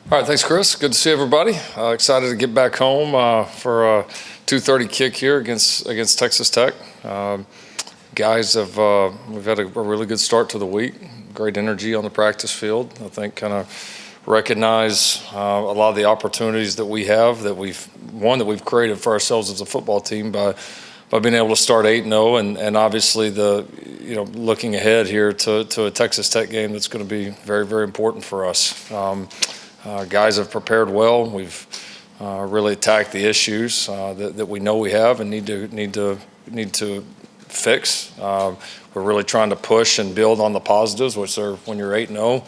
All right, thanks, Chris. Good to see everybody. Excited to get back home for a 2:30 kick here against Texas Tech. Guys, we've had a really good start to the week. Great energy on the practice field. I think kind of recognize a lot of the opportunities that we have that we've created for ourselves as a football team by being able to start 8-0 and obviously looking ahead here to a Texas Tech game that's going to be very, very important for us. Guys have prepared well. We've really attacked the issues that we know we have and need to fix. We're really trying to push and build on the positives, which are when you're 8-0.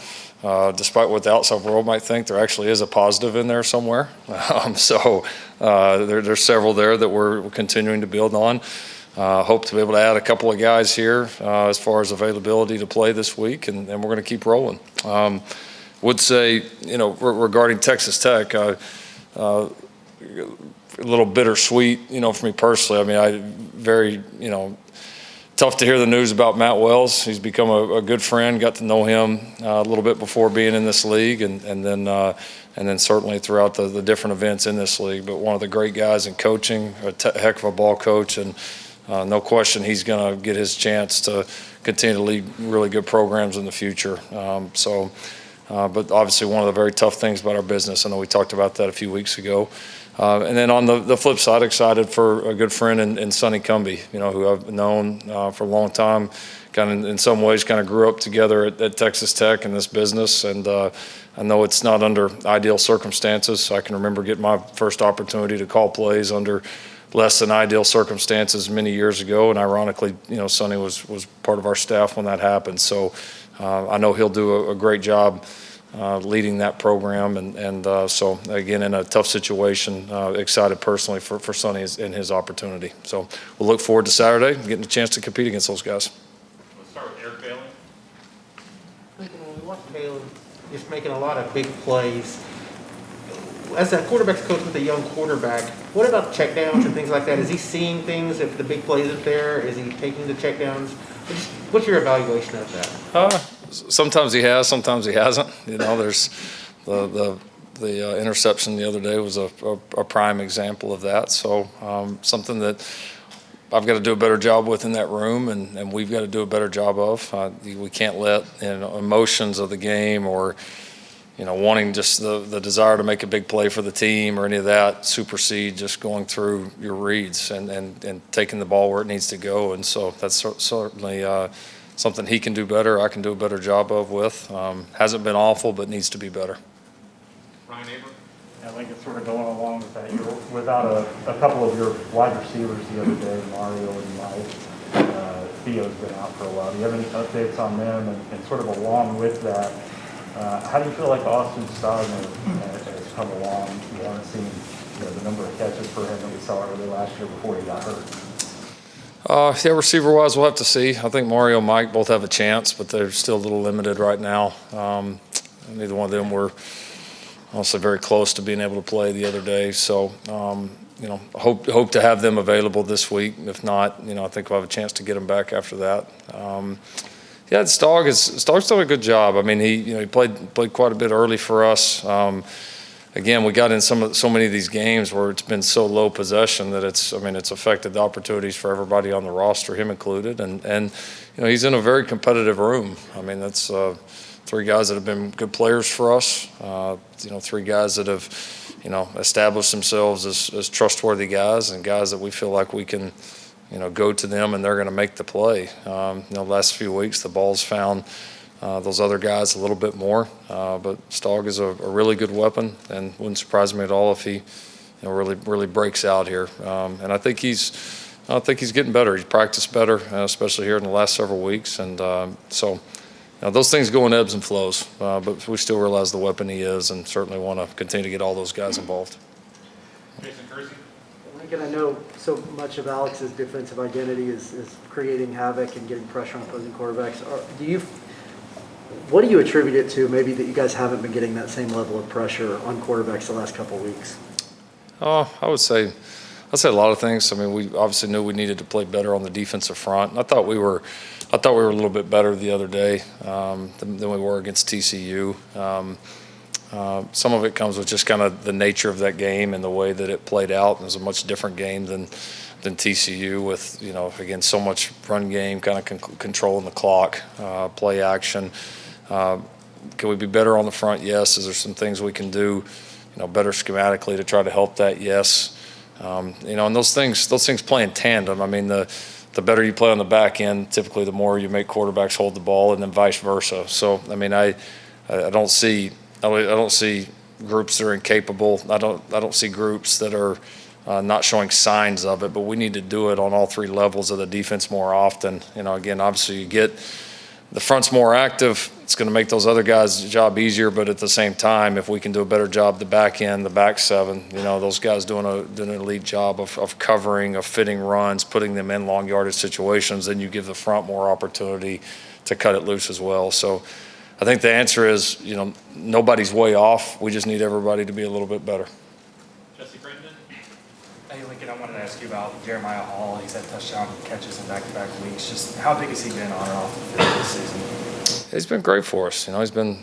Despite what the outside world might think, there actually is a positive in there somewhere. There's several there that we're continuing to build on. Hope to be able to add a couple of guys here as far as availability to play this week, and we're going to keep rolling. Would say, regarding Texas Tech, a little bittersweet, for me personally. I mean, very, tough to hear the news about Matt Wells. He's become a good friend. Got to know him a little bit before being in this league, and then certainly throughout the different events in this league. But one of the great guys in coaching, a heck of a ball coach, and no question he's going to get his chance to continue to lead really good programs in the future. But obviously one of the very tough things about our business, I know we talked about that a few weeks ago. And then on the flip side, excited for a good friend in Sonny Cumbie, who I've known for a long time, kind of in some ways kind of grew up together at Texas Tech in this business. And I know it's not under ideal circumstances. I can remember getting my first opportunity to call plays under less than ideal circumstances many years ago. And ironically, Sonny was part of our staff when that happened. So I know he'll do a great job leading that program, and so again, in a tough situation, excited personally for Sonny and his opportunity. So we'll look forward to Saturday, getting a chance to compete against those guys. Let's start with Eric Bailey. We watch Bailey just making a lot of big plays. As a quarterback's coach with a young quarterback, what about checkdowns and things like that? Is he seeing things if the big plays are there? Is he taking the checkdowns? What's your evaluation of that? Sometimes he has, sometimes he hasn't. There's the interception the other day was a prime example of that. So something that I've got to do a better job with in that room, and we've got to do a better job of. We can't let emotions of the game or wanting just the desire to make a big play for the team or any of that supersede just going through your reads and taking the ball where it needs to go. And so that's certainly something he can do better, I can do a better job of with. Hasn't been awful, but needs to be better. Ryan Abrams. I think it's sort of going along with that. You're without a couple of your wide receivers the other day, Mario and Mike. Theo's been out for a while. Do you have any updates on them? And sort of along with that, how do you feel like Austin Stogner has come along? You haven't seen the number of catches for him that we saw early last year before he got hurt. Receiver-wise, we'll have to see. I think Mario and Mike both have a chance, but they're still a little limited right now. Neither one of them were also very close to being able to play the other day. So, hope to have them available this week. If not, I think we'll have a chance to get them back after that. Stog's done a good job. I mean, he played quite a bit early for us. Again, we got in so many of these games where it's been so low possession that it's affected the opportunities for everybody on the roster, him included. And he's in a very competitive room. I mean, that's three guys that have been good players for us. Three guys that have established themselves as trustworthy guys and guys that we feel like we can go to them and they're going to make the play. Last few weeks the ball's found those other guys a little bit more, but Stog is a really good weapon, and wouldn't surprise me at all if he really breaks out here. And I think he's getting better. He's practiced better, especially here in the last several weeks, and so those things go in ebbs and flows. But we still realize the weapon he is, and certainly want to continue to get all those guys involved. Jason Kersey. Lincoln, I know so much of Alex's defensive identity is creating havoc and getting pressure on opposing quarterbacks. What do you attribute it to, maybe, that you guys haven't been getting that same level of pressure on quarterbacks the last couple of weeks? I would say a lot of things. I mean, we obviously knew we needed to play better on the defensive front. I thought we were a little bit better the other day than we were against TCU. Some of it comes with just kind of the nature of that game and the way that it played out. It was a much different game than TCU with, again, so much run game, kind of controlling the clock, play action. Can we be better on the front? Yes. Is there some things we can do, better schematically to try to help that? Yes. And those things play in tandem. I mean, the better you play on the back end, typically the more you make quarterbacks hold the ball, and then vice versa. So, I mean, I don't see groups that are incapable. I don't see groups that are not showing signs of it, but we need to do it on all three levels of the defense more often. Again, obviously you get the front's more active. It's going to make those other guys' job easier, but at the same time, if we can do a better job the back end, the back seven, those guys doing an elite job of covering, of fitting runs, putting them in long yardage situations, then you give the front more opportunity to cut it loose as well. So I think the answer is, nobody's way off. We just need everybody to be a little bit better. Jesse Brendan. Hey, Lincoln, I wanted to ask you about Jeremiah Hall. He's had touchdown catches in back-to-back weeks. Just how big has he been on and off the field this season? He's been great for us. He's been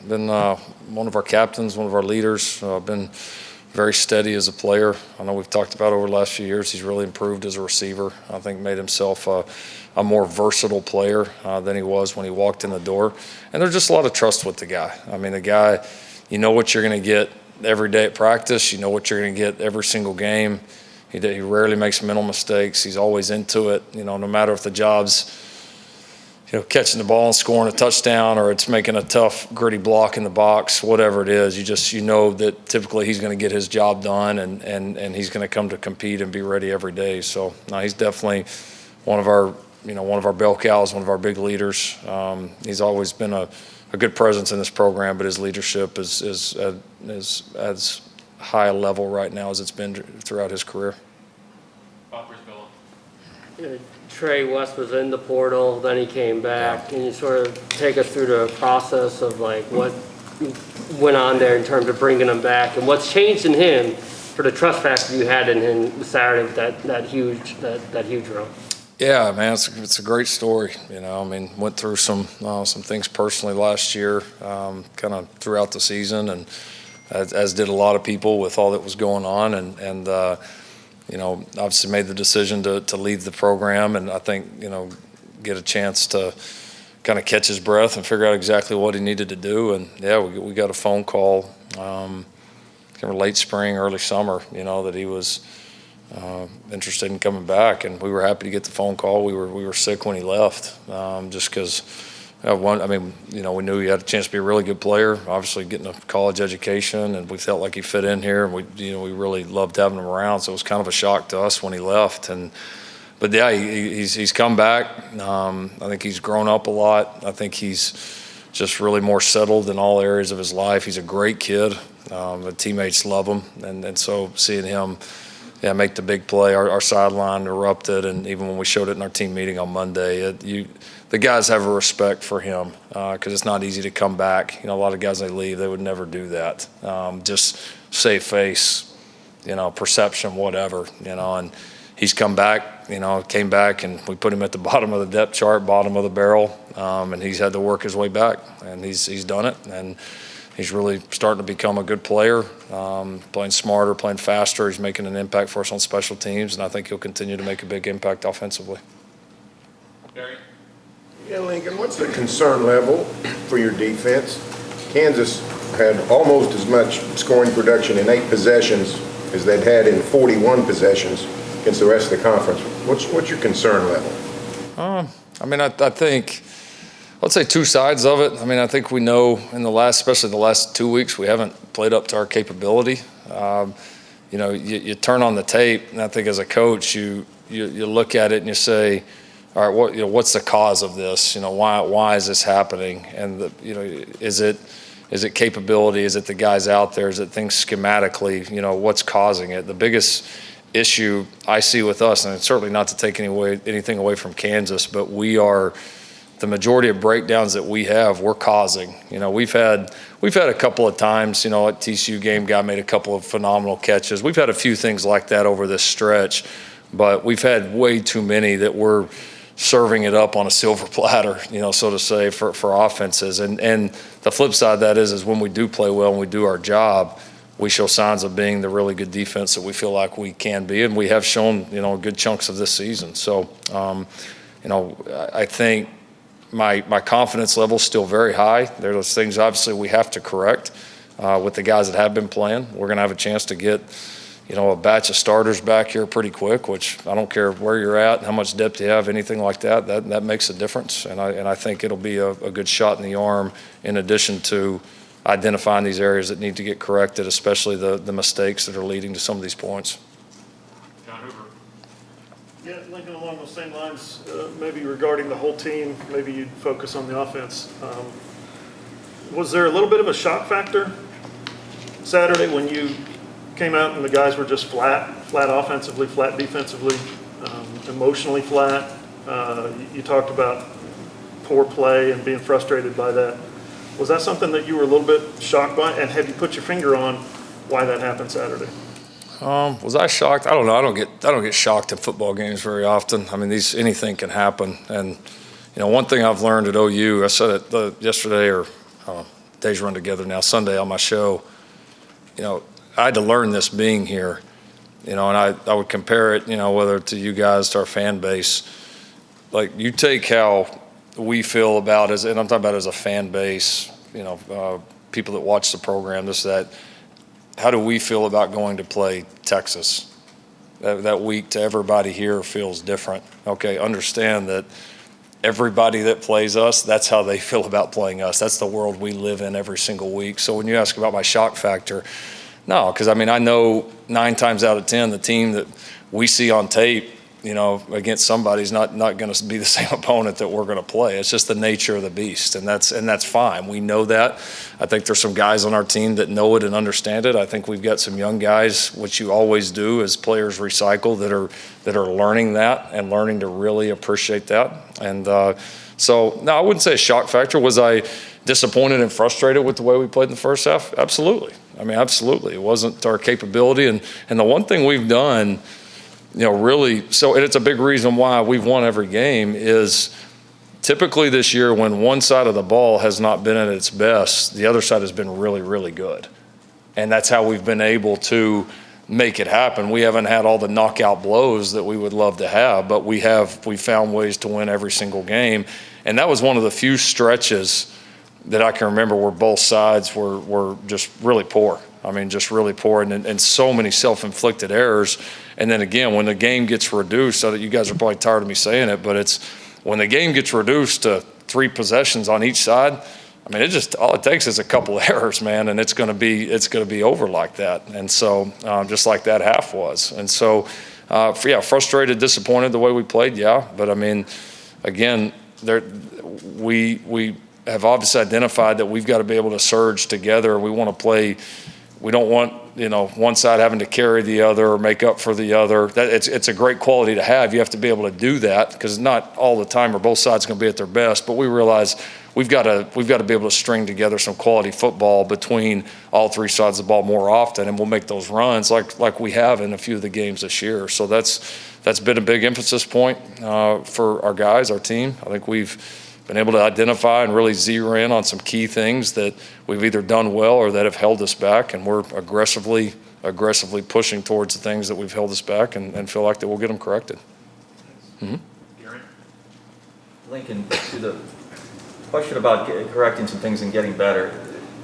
one of our captains, one of our leaders. Been very steady as a player. I know we've talked about over the last few years. He's really improved as a receiver. I think made himself a more versatile player than he was when he walked in the door. And there's just a lot of trust with the guy. I mean, the guy, you know what you're going to get every day at practice. You know what you're going to get every single game. He rarely makes mental mistakes. He's always into it. No matter if the job's catching the ball and scoring a touchdown, or it's making a tough, gritty block in the box, whatever it is, you know that typically he's going to get his job done, and he's going to come to compete and be ready every day. So no, he's definitely one of our bell cows, one of our big leaders. He's always been a good presence in this program, but his leadership is as high a level right now as it's been throughout his career. Bob Brisbilla. Trey West was in the portal, then he came back. Can you sort of take us through the process of what went on there in terms of bringing him back, and what's changed in him for the trust factor you had in him Saturday with that huge run? Yeah, man, it's a great story. Went through some things personally last year, kind of throughout the season, and as did a lot of people with all that was going on, and obviously made the decision to leave the program, and I think, get a chance to kind of catch his breath and figure out exactly what he needed to do. And yeah, we got a phone call, kind of late spring, early summer, that he was interested in coming back, and we were happy to get the phone call. We were sick when he left, just because we knew he had a chance to be a really good player, obviously getting a college education, and we felt like he fit in here, and we really loved having him around. So it was kind of a shock to us when he left. But yeah, he's come back. I think he's grown up a lot. I think he's just really more settled in all areas of his life. He's a great kid. The teammates love him, and so seeing him make the big play, our sideline erupted, and even when we showed it in our team meeting on Monday, the guys have a respect for him because it's not easy to come back. A lot of guys, they leave, they would never do that. Just save face, perception, whatever, and he's come back, came back, and we put him at the bottom of the depth chart, bottom of the barrel, and he's had to work his way back, and he's done it, and he's really starting to become a good player, playing smarter, playing faster. He's making an impact for us on special teams, and I think he'll continue to make a big impact offensively. Barry. Yeah, Lincoln, what's the concern level for your defense? Kansas had almost as much scoring production in 8 possessions as they'd had in 41 possessions against the rest of the conference. What's your concern level? I think I'd say two sides of it. I think we know especially the last 2 weeks, we haven't played up to our capability. You turn on the tape, and I think as a coach, you look at it and you say, all right, what's the cause of this? Why is this happening? And is it capability? Is it the guys out there? Is it things schematically? What's causing it? The biggest issue I see with us, and it's certainly not to take anything away from Kansas, but the majority of breakdowns that we're causing. We've had a couple of times, like TCU game, guy made a couple of phenomenal catches. We've had a few things like that over this stretch, but we've had way too many that we're serving it up on a silver platter, so to say, for offenses. And the flip side of that is when we do play well and we do our job, we show signs of being the really good defense that we feel like we can be, and we have shown, good chunks of this season. So, I think my confidence level is still very high. There are those things, obviously, we have to correct with the guys that have been playing. We're going to have a chance to get, a batch of starters back here pretty quick, which I don't care where you're at, how much depth you have, anything like that. That makes a difference, and I think it'll be a good shot in the arm in addition to identifying these areas that need to get corrected, especially the mistakes that are leading to some of these points. John Hoover. Yeah, Lincoln, along those same lines, maybe regarding the whole team, maybe you'd focus on the offense. Was there a little bit of a shock factor Saturday when you came out and the guys were just flat offensively, flat defensively, emotionally flat? You talked about poor play and being frustrated by that. Was that something that you were a little bit shocked by? And have you put your finger on why that happened Saturday? Was I shocked? I don't know. I don't get shocked in football games very often. I mean, anything can happen. And one thing I've learned at OU, I said it yesterday, or days run together now, Sunday on my show. I had to learn this being here. And I would compare it, whether to you guys, to our fan base. Like, you take how we feel about, and I'm talking about as a fan base, people that watch the program, that. How do we feel about going to play Texas? That week to everybody here feels different. Okay, understand that everybody that plays us, that's how they feel about playing us. That's the world we live in every single week. So when you ask about my shock factor, no, because I know 9 times out of 10, the team that we see on tape, against somebody's not going to be the same opponent that we're going to play. It's just the nature of the beast, and that's fine. We know that. I think there's some guys on our team that know it and understand it. I think we've got some young guys, which you always do as players recycle, that are learning that and learning to really appreciate that. And so, no, I wouldn't say a shock factor. Was I disappointed and frustrated with the way we played in the first half? Absolutely. Absolutely. It wasn't our capability. And the one thing we've done, really, and it's a big reason why we've won every game, is typically this year when one side of the ball has not been at its best, the other side has been really, really good. And that's how we've been able to make it happen. We haven't had all the knockout blows that we would love to have, but we found ways to win every single game. And that was one of the few stretches that I can remember where both sides were just really poor. Just really poor, and so many self-inflicted errors. And then again, when the game gets reduced, so that you guys are probably tired of me saying it, but it's when the game gets reduced to 3 possessions on each side, all it takes is a couple of errors, man, and it's going to be over like that. And so just like that half was. And so, frustrated, disappointed the way we played, yeah. But again, we have obviously identified that we've got to be able to surge together. We want to play. We don't want, one side having to carry the other or make up for the other. It's a great quality to have. You have to be able to do that, because not all the time are both sides going to be at their best. But we realize we've got to be able to string together some quality football between all 3 sides of the ball more often, and we'll make those runs like we have in a few of the games this year. So that's been a big emphasis point for our guys, our team. I think we've been able to identify and really zero in on some key things that we've either done well or that have held us back, and we're aggressively pushing towards the things that we've held us back, and feel like that we'll get them corrected. Mm-hmm. Gary. Lincoln, to the question about correcting some things and getting better,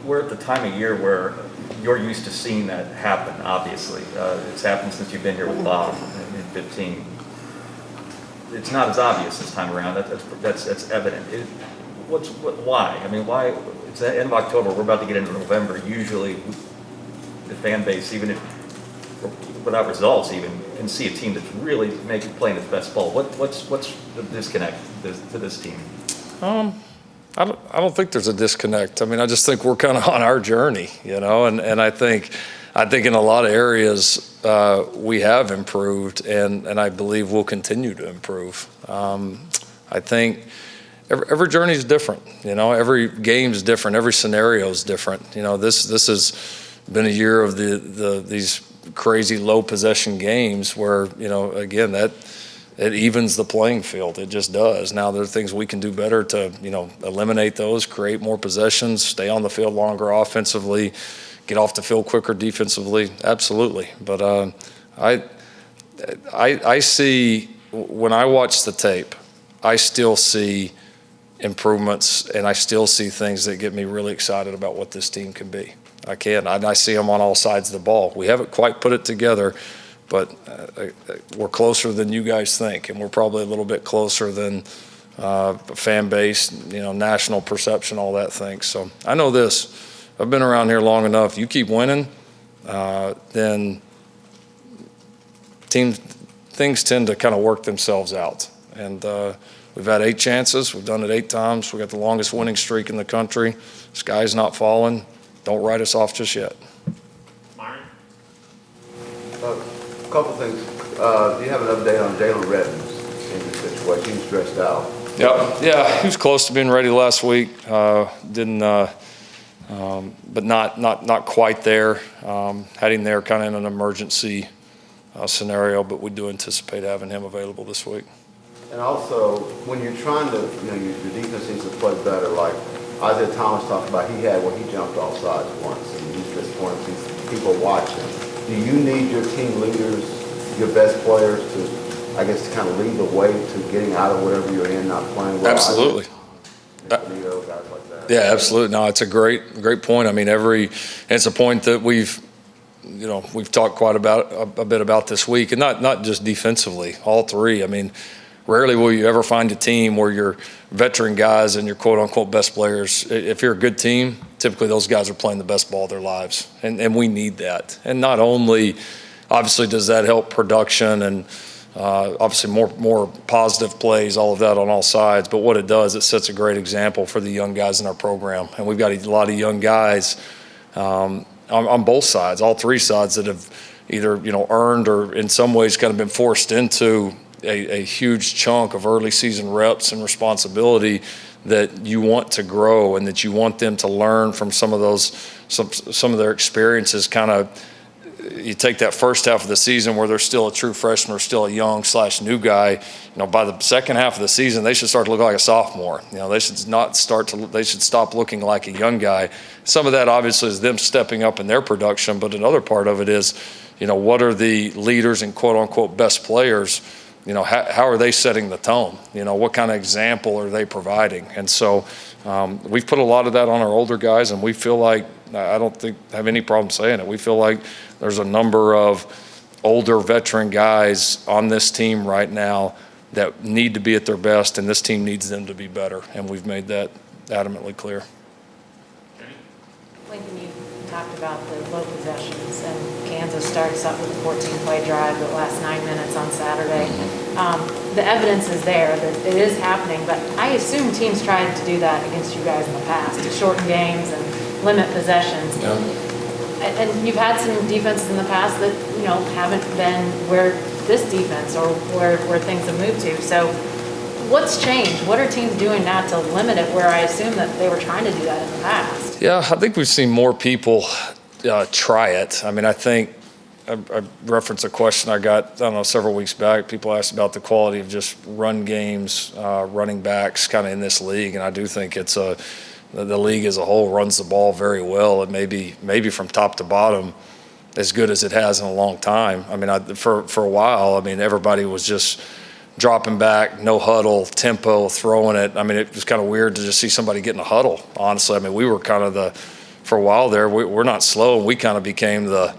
we're at the time of year where you're used to seeing that happen, obviously. It's happened since you've been here with Bob in 15. It's not as obvious this time around. That's evident. Why? Why? It's the end of October. We're about to get into November. Usually, the fan base, even if without results, even can see a team that's really playing its best ball. What's the disconnect to this team? I don't think there's a disconnect. I just think we're kind of on our journey, and I think in a lot of areas we have improved, and I believe we'll continue to improve. I think every journey is different. Every game is different. Every scenario is different. This has been a year of these crazy low possession games where again it evens the playing field. It just does. Now there are things we can do better to, eliminate those, create more possessions, stay on the field longer offensively, get off the field quicker defensively. Absolutely. But I see, when I watch the tape, I still see improvements, and I still see things that get me really excited about what this team can be. I can. I see them on all sides of the ball. We haven't quite put it together, but we're closer than you guys think, and we're probably a little bit closer than fan base, national perception, all that things. So I know this. I've been around here long enough. You keep winning, then things tend to kind of work themselves out. And we've had 8 chances. We've done it 8 times. We got the longest winning streak in the country. Sky's not falling. Don't write us off just yet. Myron? A couple things. Do you have an update on Jalen Reddins in the situation? He's stressed out. Yeah, he was close to being ready last week. Didn't, but not quite there. Had him there kind of in an emergency scenario, but we do anticipate having him available this week. And also, when you're trying to, your defense needs to play better, like Isaiah Thomas talked about, he had where he jumped off sides once, and he's disappointed because people watch him. Do you need your team leaders, your best players to, I guess, to kind of lead the way to getting out of whatever you're in, not playing well? Absolutely. Guys like that. Yeah, absolutely. No, it's a great point. I mean, it's a point that we've talked quite a bit about this week, and not just defensively, all three. I mean, rarely will you ever find a team where your veteran guys and your quote-unquote best players, if you're a good team, typically those guys are playing the best ball of their lives, and we need that. And not only, obviously, does that help production and obviously more positive plays, all of that on all sides, but what it does, it sets a great example for the young guys in our program. And we've got a lot of young guys on both sides, all 3 sides, that have either earned or in some ways kind of been forced into a huge chunk of early season reps and responsibility that you want to grow, and that you want them to learn from some of their experiences. Kind of, you take that first half of the season where they're still a true freshman or still a young / new guy. By the second half of the season, they should start to look like a sophomore. They should stop looking like a young guy. Some of that obviously is them stepping up in their production, but another part of it is, what are the leaders and quote unquote best players? How are they setting the tone? What kind of example are they providing? And so we've put a lot of that on our older guys, and we feel like, I don't have any problem saying it, we feel like there's a number of older veteran guys on this team right now that need to be at their best, and this team needs them to be better, and we've made that adamantly clear. Lincoln, you talked about the low possessions, and Kansas starts up with a 14-play drive that lasts 9 minutes on Saturday. The evidence is there that it is happening, but I assume teams tried to do that against you guys in the past, to shorten games and limit possessions. Yeah. And you've had some defenses in the past that, haven't been where this defense or where things have moved to. So what's changed? What are teams doing now to limit it, where I assume that they were trying to do that in the past? Yeah, I think we've seen more people try it. I mean, I think I referenced a question I got, several weeks back. People asked about the quality of just run games, running backs kind of in this league. And I do think it's the league as a whole runs the ball very well. It maybe from top to bottom as good as it has in a long time. I mean, for a while, everybody was just dropping back, no huddle, tempo, throwing it. I mean, it was kind of weird to just see somebody get in a huddle, honestly. I mean, we were kind of for a while there, we're not slow, and we kind of became the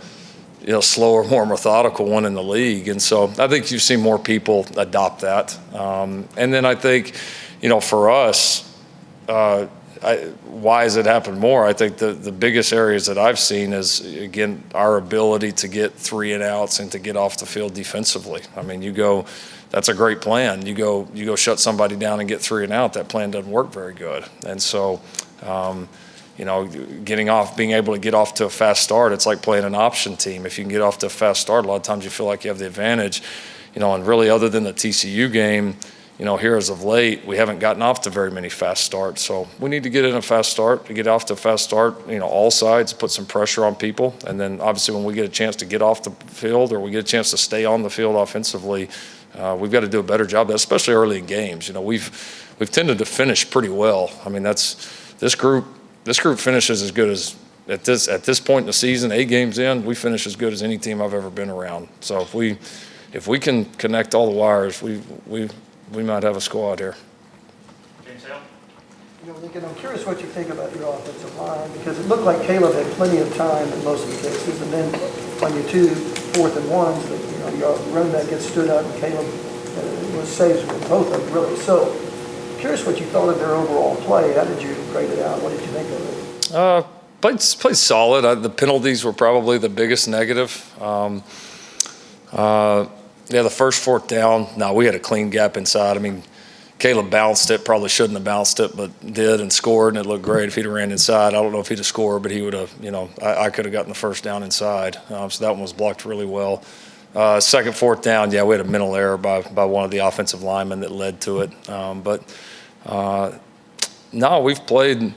slower, more methodical one in the league. And so I think you've seen more people adopt that. And then I think, for us, why has it happened more? I think the biggest areas that I've seen is, again, our ability to get 3 and outs and to get off the field defensively. I mean, that's a great plan. You go shut somebody down and get 3 and out. That plan doesn't work very good. And so, being able to get off to a fast start, it's like playing an option team. If you can get off to a fast start, a lot of times you feel like you have the advantage. And really, other than the TCU game, here as of late, we haven't gotten off to very many fast starts. So we need to get in a fast start, to get off to a fast start, all sides, put some pressure on people. And then obviously when we get a chance to get off the field, or we get a chance to stay on the field offensively, We've got to do a better job of that, especially early in games. You know, we've tended to finish pretty well. I mean, this group finishes as good as at this point in the season, 8 games in, we finish as good as any team I've ever been around. So if we can connect all the wires, we might have a squad here. James Hale? You know, Lincoln, I'm curious what you think about your offensive line, because it looked like Caleb had plenty of time in most of the cases, and then on your 2 4th and 1s, you know, your running back gets stood up, and Caleb was saves with both of them, really. So, curious what you thought of their overall play. How did you grade it out? What did you think of it? Played solid. The penalties were probably the biggest negative. The first 4th down, no, we had a clean gap inside. I mean, Caleb bounced it, probably shouldn't have bounced it, but did and scored, and it looked great. If he'd have ran inside, I don't know if he'd have scored, but he would have, you know, I could have gotten the first down inside. So that one was blocked really well. Second, 4th down, yeah, we had a mental error by one of the offensive linemen that led to it. No, we've played,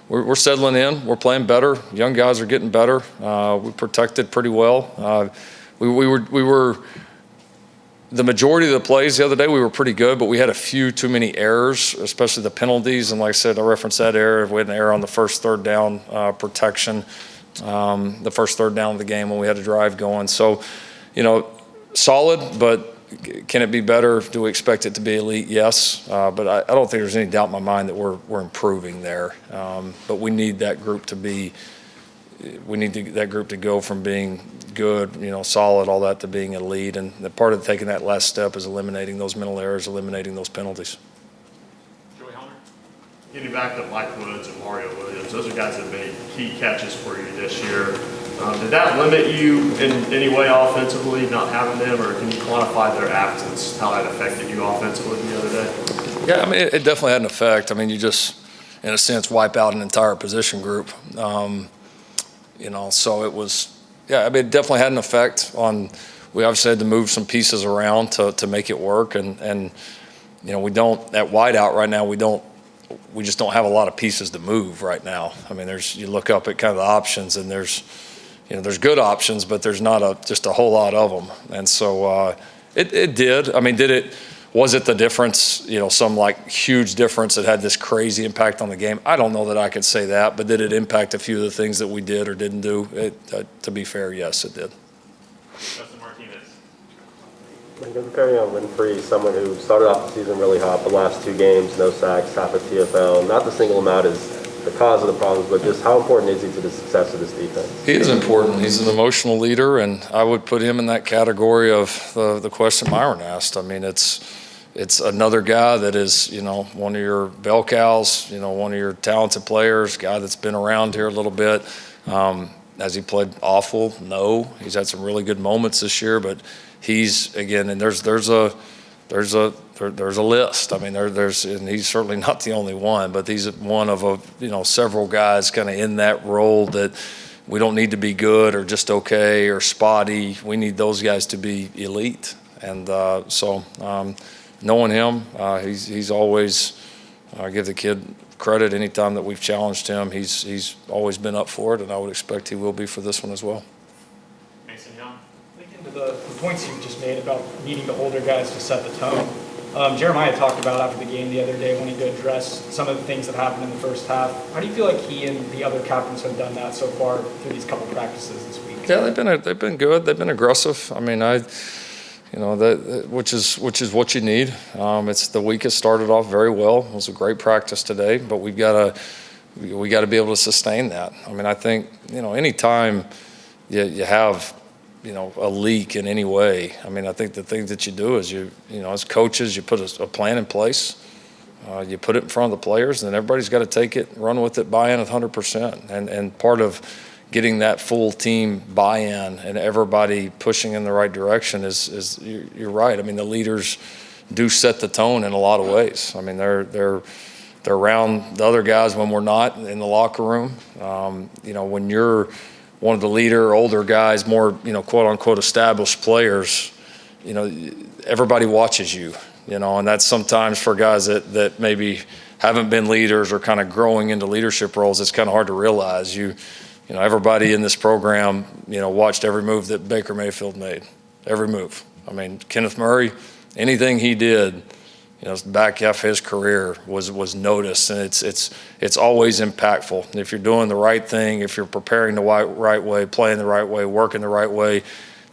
we're settling in. We're playing better. Young guys are getting better. We protected pretty well. We were the majority of the plays the other day, we were pretty good, but we had a few too many errors, especially the penalties. And like I said, I referenced that error. We had an error on the first 3rd down protection, the first 3rd down of the game when we had a drive going. So, you know, solid, but can it be better? Do we expect it to be elite? Yes. But I don't think there's any doubt in my mind that we're improving there. But we need that group to be, that group to go from being good, you know, solid, all that, to being elite. And the part of taking that last step is eliminating those mental errors, eliminating those penalties. Joey Helmer? Getting back to Mike Woods and Mario Williams, those are guys that made key catches for you this year. Did that limit you in any way offensively, not having them, or can you quantify their absence, how that affected you offensively the other day? Yeah, I mean, it definitely had an effect. I mean, you just, in a sense, wipe out an entire position group. You know, so it was, yeah, I mean, it definitely had an effect on, we obviously had to move some pieces around to make it work. And you know, we don't, at wideout right now, we just don't have a lot of pieces to move right now. I mean, you look up at kind of the options, and there's good options, but there's not just a whole lot of them. And so it did. I mean, was it the difference, you know, some like huge difference that had this crazy impact on the game? I don't know that I could say that, but did it impact a few of the things that we did or didn't do? To be fair, yes, it did. Justin Martinez? Comparing on Winfrey, someone who started off the season really hot, the last 2 games, no sacks, half a TFL, not to single him out as the cause of the problems, but just how important is he to the success of this defense? He is important. He's an emotional leader, and I would put him in that category of the question Myron asked. I mean, it's another guy that is, you know, one of your bell cows, you know, one of your talented players, guy that's been around here a little bit. Has he played awful? No. He's had some really good moments this year, but he's, again, and there's a list. I mean, and he's certainly not the only one, but he's one of several guys kind of in that role that we don't need to be good or just okay or spotty. We need those guys to be elite. And so knowing him, he's always, I give the kid credit anytime that we've challenged him. He's always been up for it, and I would expect he will be for this one as well. Mason Young? Thinking to the points you just made about needing the older guys to set the tone. Jeremiah talked about after the game the other day when he did address some of the things that happened in the first half. How do you feel like he and the other captains have done that so far through these couple practices this week? Yeah, they've been good. They've been aggressive. I mean, which is what you need. It's the week has started off very well. It was a great practice today, but we got to be able to sustain that. I mean, I think anytime you have a leak in any way. I mean, I think the thing that you do is as coaches, you put a plan in place. You put it in front of the players, and then everybody's got to take it, run with it, buy in 100%. And part of getting that full team buy-in and everybody pushing in the right direction is you're right. I mean, the leaders do set the tone in a lot of ways. I mean, they're around the other guys when we're not in the locker room. When you're one of the leader, older guys, more quote unquote established players, everybody watches you. And that's sometimes for guys that maybe haven't been leaders or kind of growing into leadership roles. It's kind of hard to realize everybody in this program, watched every move that Baker Mayfield made, every move. I mean, Kenneth Murray, anything he did, the back half of his career was noticed, and it's always impactful. If you're doing the right thing, if you're preparing the right way, playing the right way, working the right way,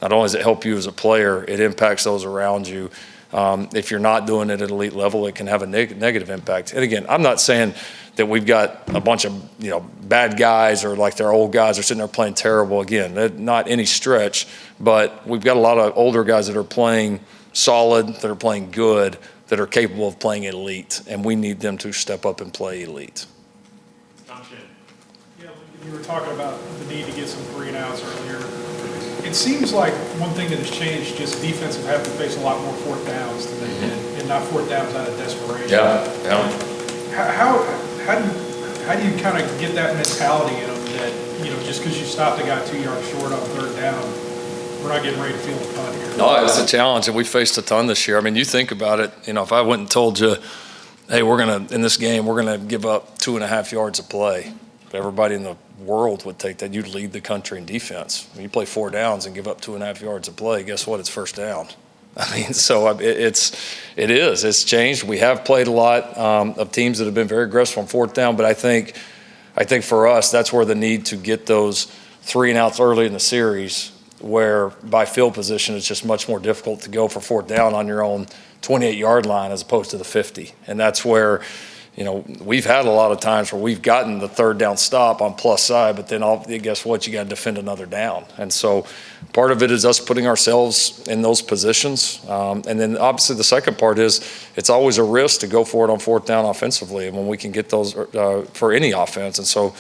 not only does it help you as a player, it impacts those around you. If you're not doing it at elite level, it can have a negative impact. And again, I'm not saying that we've got a bunch of bad guys or like their old guys are sitting there playing terrible. Again, not any stretch, but we've got a lot of older guys that are playing solid, that are playing good, that are capable of playing elite, and we need them to step up and play elite. John Shin. Yeah, you were talking about the need to get some 3-and-outs earlier. It seems like one thing that has changed, just defensive have to face a lot more fourth downs than they did, and not fourth downs out of desperation. Yeah. How do you kind of get that mentality in them that, just because you stopped a guy 2 yards short on third down, we're not getting ready to field a punt here? No, it's a challenge, and we faced a ton this year. I mean, you think about it, if I went and told you, hey, in this game, we're going to give up 2.5 yards of play, everybody in the world would take that. You'd lead the country in defense. When you play 4 downs and give up 2.5 yards of play, guess what? It's first down. I mean, so it's changed. We have played a lot of teams that have been very aggressive on fourth down, but I think for us, that's where the need to get those 3-and-outs early in the series, where by field position, it's just much more difficult to go for fourth down on your own 28-yard line as opposed to the 50. And that's where, we've had a lot of times where we've gotten the third down stop on plus side, but then guess what? You got to defend another down. And so part of it is us putting ourselves in those positions. And then obviously the second part is it's always a risk to go for it on fourth down offensively, and when we can get those for any offense. And so,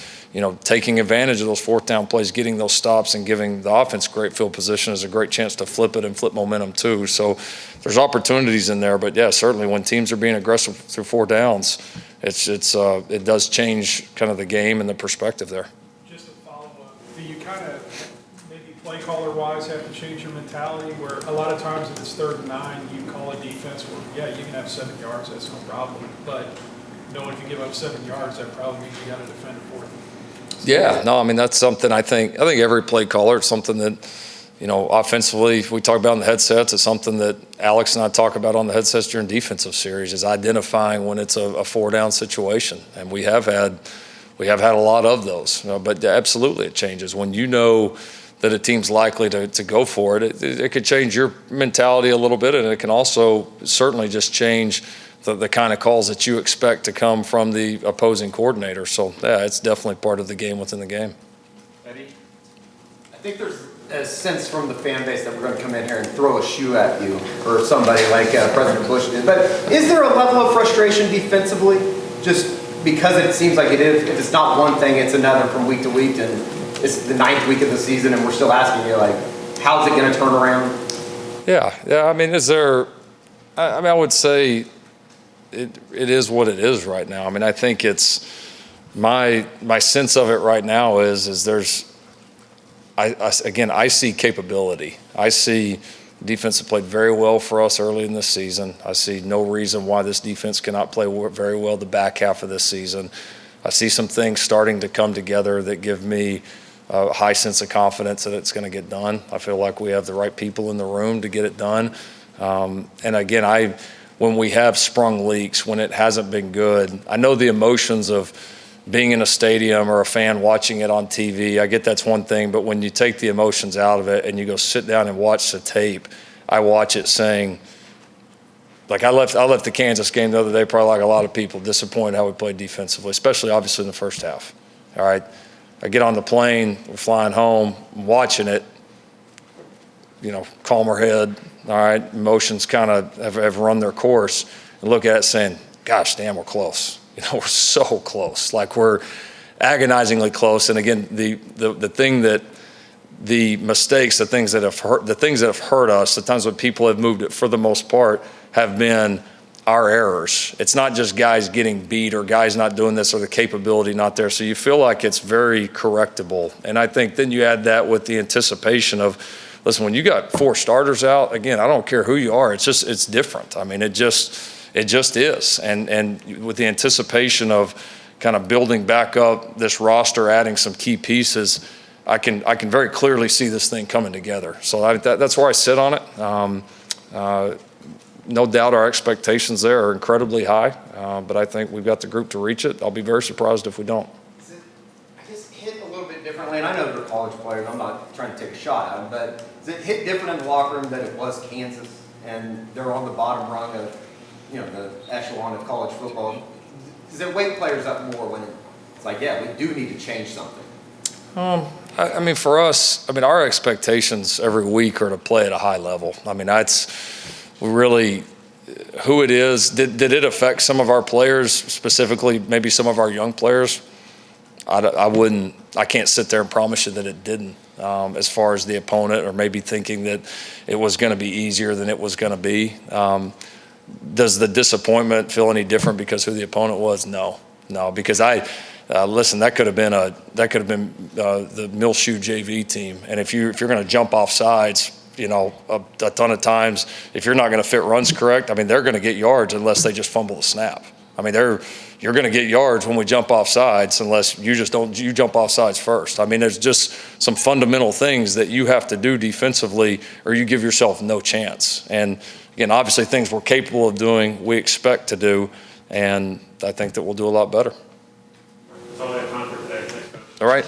taking advantage of those fourth down plays, getting those stops and giving the offense great field position is a great chance to flip it and flip momentum too. So there's opportunities in there, but yeah, certainly when teams are being aggressive through 4 downs, it does change kind of the game and the perspective there. Just a follow-up, do you kind of maybe play caller wise have to change your mentality where a lot of times if it's 3rd and 9, you call a defense where, yeah, you can have 7 yards, that's no problem, but if you give up 7 yards, that probably means you got to defend a 4th. Yeah, no, I mean, that's something I think every play caller, it's something that, offensively, we talk about in the headsets. It's something that Alex and I talk about on the headsets during defensive series, is identifying when it's a 4-down situation. And we have had a lot of those, but absolutely it changes. When you know that a team's likely to go for it, it could change your mentality a little bit, and it can also certainly just change the kind of calls that you expect to come from the opposing coordinator. So, yeah, it's definitely part of the game within the game. Eddie? I think there's a sense from the fan base that we're going to come in here and throw a shoe at you or somebody like President Bush did. But is there a level of frustration defensively? Just because it seems like it is, if it's not one thing, it's another from week to week, and it's the 9th week of the season, and we're still asking you, how's it going to turn around? Yeah. I mean, I would say it is what it is right now. I mean, I think it's my sense of it right now is there's, I see capability. I see defense have played very well for us early in this season. I see no reason why this defense cannot play very well the back half of this season. I see some things starting to come together that give me a high sense of confidence that it's going to get done. I feel like we have the right people in the room to get it done. And again, when we have sprung leaks, when it hasn't been good, I know the emotions of being in a stadium or a fan watching it on TV, I get that's one thing, but when you take the emotions out of it and you go sit down and watch the tape, I watch it saying, I left the Kansas game the other day, probably like a lot of people, disappointed how we played defensively, especially obviously in the first half. All right, I get on the plane, we're flying home, I'm watching it, calmer head, all right, emotions kind of have run their course, and look at it saying, gosh, damn, we're close. We're so close, we're agonizingly close. And again, the thing that the mistakes, the things that have hurt us, the times when people have moved it for the most part have been our errors. It's not just guys getting beat or guys not doing this or the capability not there. So you feel like it's very correctable. And I think then you add that with the anticipation of, listen, when you got 4 starters out, again, I don't care who you are, it's different. I mean, it just is. And with the anticipation of kind of building back up this roster, adding some key pieces, I can very clearly see this thing coming together. So that's where I sit on it. no doubt our expectations there are incredibly high, but I think we've got the group to reach it. I'll be very surprised if we don't. Is it, I guess, hit a little bit differently, and I know they're college players, I'm not trying to take a shot at them, but is it hit different in the locker room than it was Kansas, and they're on the bottom rung of, the echelon of college football? Does it wake players up more when it's like, yeah, we do need to change something? I mean, for us, our expectations every week are to play at a high level. That's really who it is. Did it affect some of our players, specifically maybe some of our young players? I can't sit there and promise you that it didn't, as far as the opponent, or maybe thinking that it was going to be easier than it was going to be. Does the disappointment feel any different because who the opponent was? No, because listen, that could have been the Millshoe JV team, and if you're going to jump off sides, a ton of times, if you're not going to fit runs correct, they're going to get yards unless they just fumble the snap. You're going to get yards when we jump off sides unless you jump off sides first. There's just some fundamental things that you have to do defensively, or you give yourself no chance. And again, obviously things we're capable of doing, we expect to do, and I think that we'll do a lot better. That's all I have time for today. Thanks, Coach. All right.